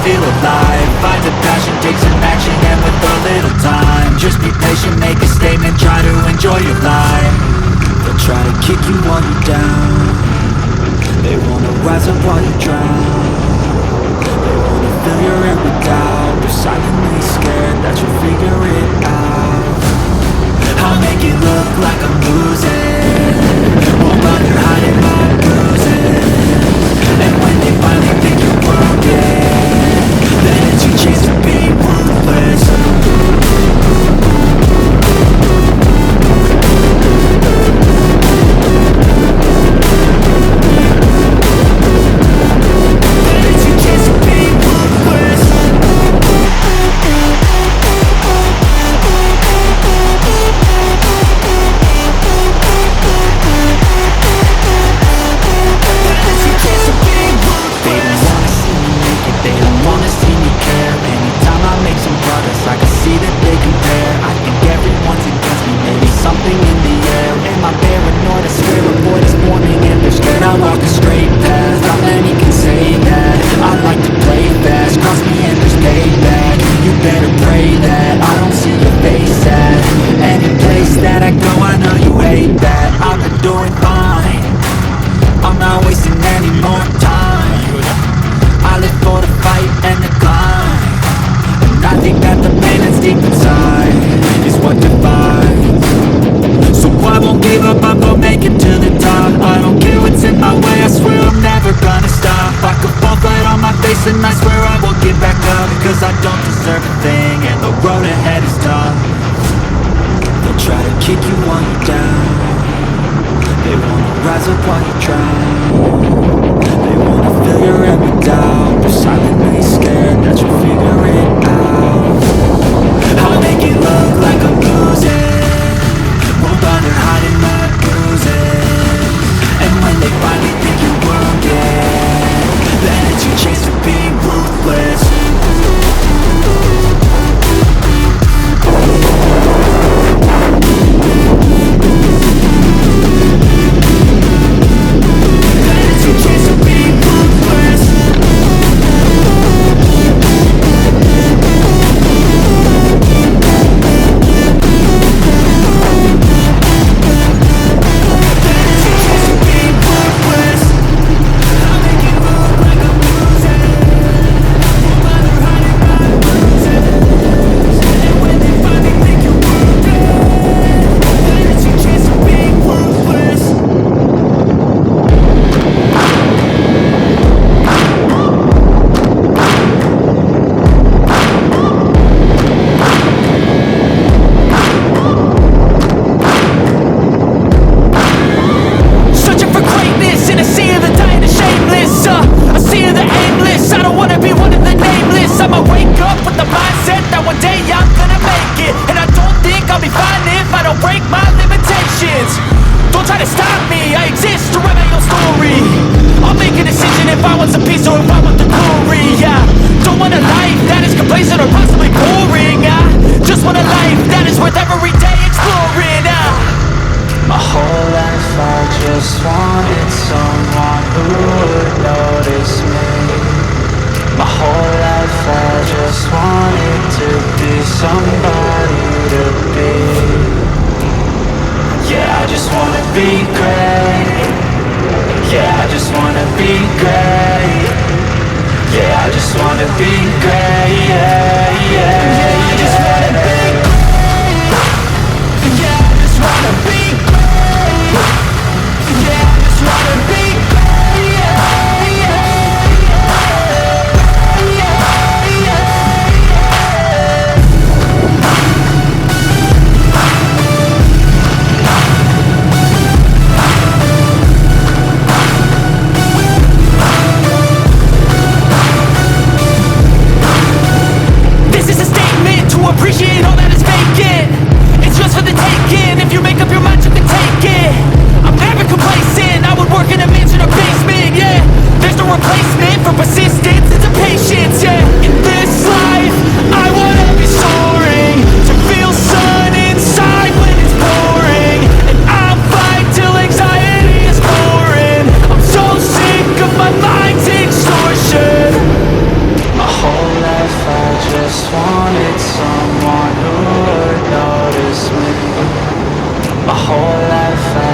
feel alive. Find a passion, take some action, and with a little time, just be patient, make a statement, try to enjoy your life. They'll try to kick you while you're down. They wanna rise up while you drown. They wanna fill your head with doubt. They're silently scared that you'll figure it out. I'll make it look like I'm losing, won't bother hiding my bruises. And when they finally think you're broken, then it's your chance to be ruthless. And I swear I won't give back up, cause I don't deserve a thing, and the road ahead is tough. They'll try to kick you while you're down. They wanna rise up while you drown. They wanna fill your head with doubt. They're silently scared that you'll figure it out. I'll make it look like I'm losing, won't bother hiding my bruises. And when they finally think you're wounded, then it's your chance to be ruthless. Then it's your chance to be ruthless. My whole life